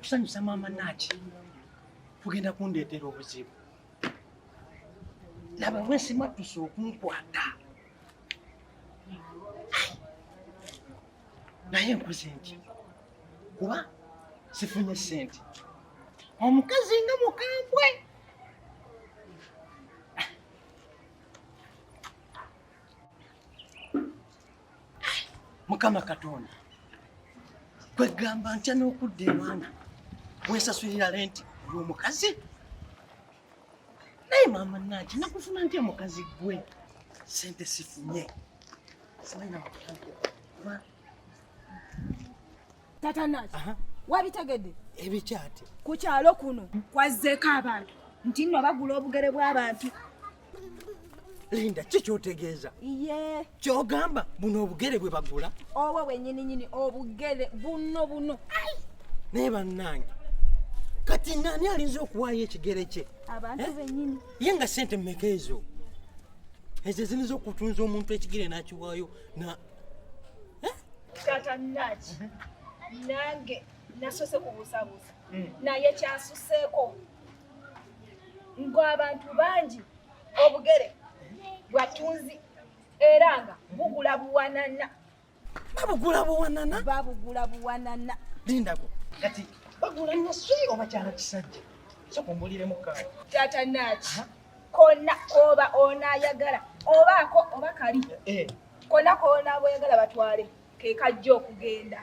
kusanyusa Maama Naki kugenda kundeetera obuzibu. Laba bwesimattusa okunkwata. Naye nkoze nti kuba sifunye sente. Omukazi nga mukambwe. Mukama Katonda kwegamba ntya n'okudda ewaana bwensasulira lenti olw'omukazi. Naye Maama Naki nakufuna ntya mukazi gwe sente sifunye. Taata Naki, wabitegedde? Ebikyate Ku kyalo kuno kwazzeeko abantu nti nno bagula obugere bw'abantu. Linda, kikyotegeeza? Iye. Kyogamba buno obugere bwe bagula? Owe wennyini obugere buno. Naye bannange, kati nani alinza okuwaayo ekigere kye? Abantu bennyini. Ye nga sente mmeka ezo? Ezo ziniza okutunza omuntu ekigere n'akiwaayo na... Taata Naki, nange nasose kubuusabuusa naye kyasuseeko ng'abantu bangi obugere bwatunzi era nga bugula buwanana. Babugula buwanana. Lindako, kati bagula naswe oba kyala kisajja? Soko mbuliremu kaawa. Taata Naki, konna koba onaayagala obaako oba kali konna koona bweyagala batwale ke kajja okugenda.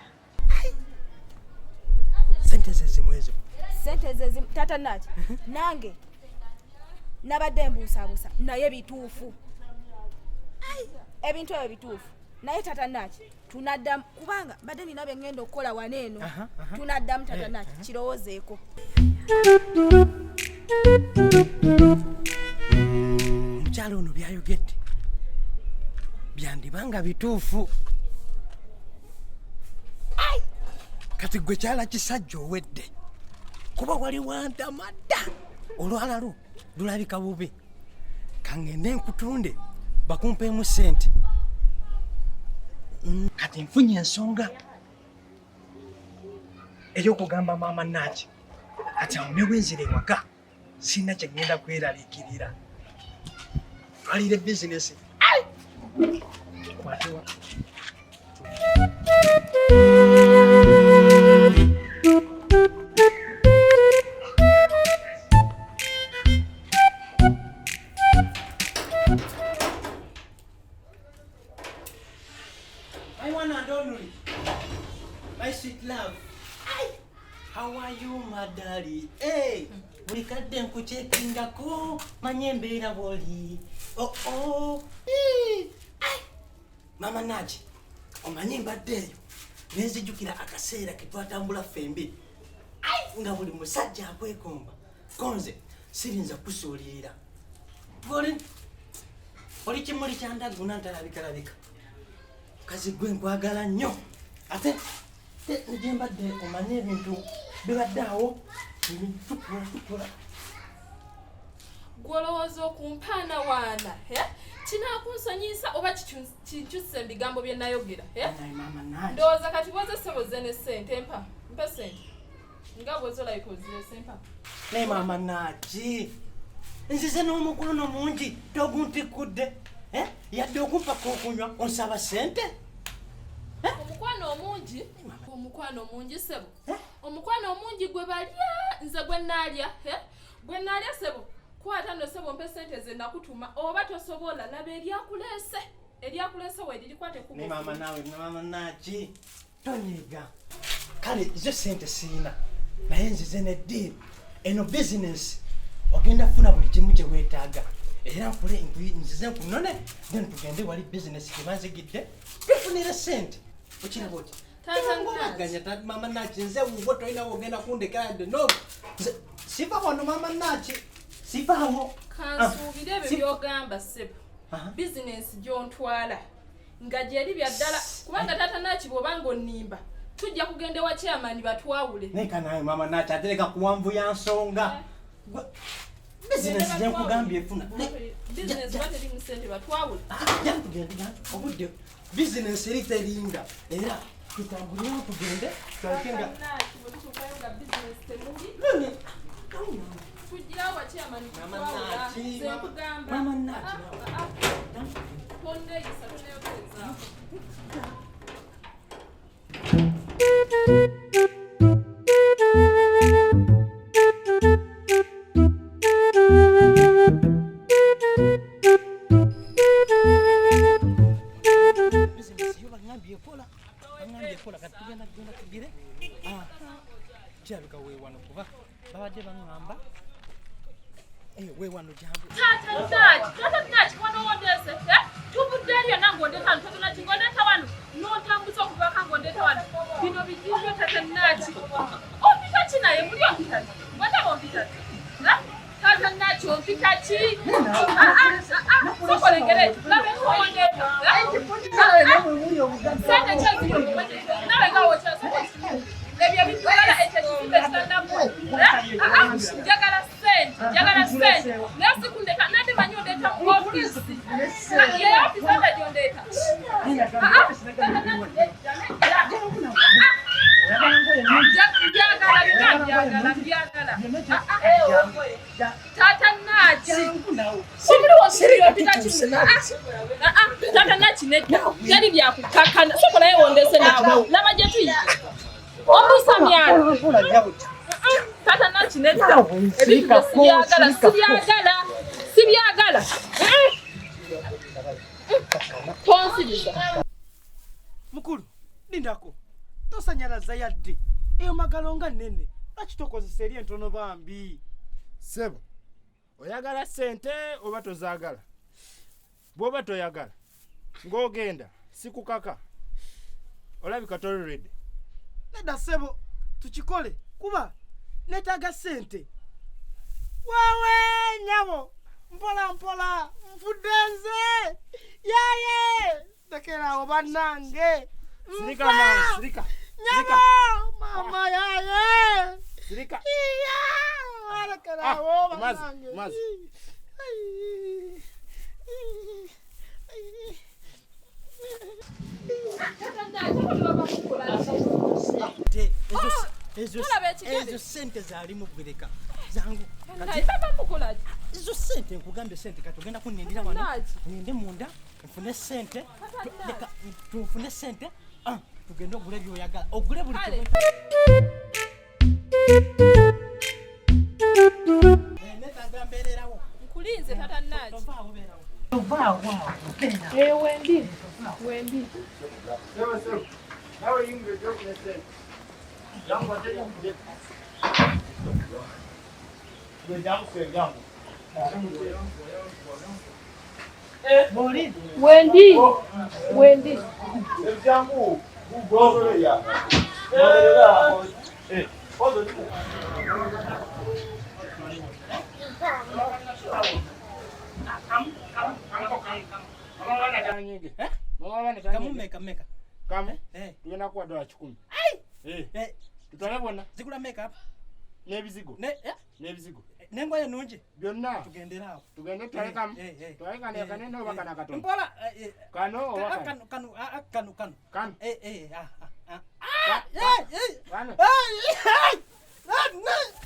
Sente zezimu ezo? Sente zezimu Taata Naki, nange nabadde mbuusabuusa naye bituufu. Ebintu ebyo bituufu naye Taata Naki tunaddamu kubanga badde nina bye ngenda okukola wano eno. Tunaddamu Taata Naki, kirowoozeeko. Omukyalo ono byayogedde byandibanga bituufu. Kati gwe kyala kisajja owedde kuba wali wantamadda olwala lwo lulabika bubi. Kangende nkutunde bakumpeemu sente. Kati nfunye ensonga ey'okugamba Maama Naki kati awo ne wenzira ewaka sina kye ngenda kweraliikirira. Twalire bizinesi kwatewa. I want and only my sweet love. How are you, my darling? Hey, buli kadde nkukyekingako manye embeera bw'oli. Maama Naki, omanye mbadde eyo nenzijjukira akaseera ke twatambula ffembi nga buli musajja akwekomba konze sirinza kusuulirira. Oli kimuli kyandaguna ntalabika. Mukazi gwe nkwagala nnyo ate gye mbadde omanye ebintu bibadde awo tukula. Gwolowooza okumpaana waana kinaakunsonyiisa oba kikyusa ebigambo bye nayogera? Ndowooza kati bwozese boze ne ssente mpe ssente nga bwozolabika ozirese mpa. Naye Maama Naki, nzize n'omukwano mungi toguntikudde yadde okumpako okunywa onsaba ssente. Omukwano omungi sebo, omukwano omungi gwe balya nze gwe naalya sebo. Kwata no sebo mpe sente ze nakutuma oba tosobola laba eryakuleese weeririkwate kubo. Maama Naki tonyiga. Kale zo sente siina naye nzize ne ddiiri eno bizinesi ogenda kufuna buli kimu kye weetaaga era nzize nkunone then tugende wali bizinesi gye banzigidde tufunire sente. Okiraba oti? Taata Maama Naki nze wuwo tolina wogenda kundekera yadde no. Siva wano Maama Naki. Sivaawo. Kansuubire ebyo by'ogamba ssebo. Bizinesi gy'ontwala nga gyeri bya ddala kubanga Taata Naki bw'obanga onnimba tujja kugenda wa chairman batwawule. Neka naye Maama Naki atereka kuwanvuya nsonga. Bizinesi gye nkugambye efuna. Bizinesi bateri sente batwawule. Tugenda obudde bizinesi eri teringa era tutambulire tugende twakenga. Taata Naki bwe tutuukayo nga bizinesi Tony. Kugira wachairman Mama Naki. Sekugamba. Mama Naki. Ponde isatone yokereza. Cyaluka weewano kuba babadde baŋŋamba weewano jangu Taata Naki wano wondese tuvudde eryo nange ondeeta wano Taata Naki ng'ondeeta wano n'ontambutsa okuvaka ng'ondeeta wano bino bijjiryo Taata Naki ompita ki naye muli ompita ki wandaba ompita ki Taata Naki ompita ki sokolengere labe nkondeeta sente kyeziri nawe nga wokyasente ebyo bitwala ekyekisimbe kitannamu njagala sente naye sikundeka nandi manyi ondeeta mu ofisi ye ofisi ate gyondeeta byagala Taata Naki Taata Naki nedda teri byakukakana sokolayo wondese naawe laba gye tuyita omusamyalo Taata Naki nedda ebintu sibyagala tonsiriza mukulu lindako tosanyalaza yadde eyo magalo nga nnene lwaki tokozesa eri entono bambi Sebo, oyagala sente oba tozaagala? Bw'oba toyagala ng'ogenda sikukaka olabika tolredde. nedda ssebo tukikole kuba neetaaga sente waawe nyabo mpola mpola nfudde nze yaye lekeraawo bannange Sirika mangu, sirika. nyabo mama yaye Sirika. lekeraawo Mazi, bannange mazi. ezo sente zaalimu gwereka zangu ezo sente nkugambye sente kati ogenda kunindira wano ninde munda nfune sente leka tunfune sente tugende ogule byoyagala ogule buli kimu netaaga mbeererawo nkulinze Taata Naki ovaawo beerawo wendi nawe yingi okufuna sente jangu ate yingi wendi ebyangu gugozoleya kameka kame tugenda kuwa $10 tutwale bwonna zigula makeup n'ebizigo n'ebizigo n'engoye nungi byonna tugenderaawo tugende tutwale kamu tutwale kano kanene oba kana katono mpola kano oba kano kano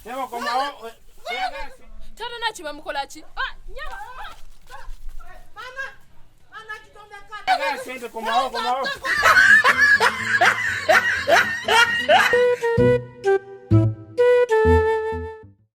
sebo komawo Taata Naki bamukola ki sente komawo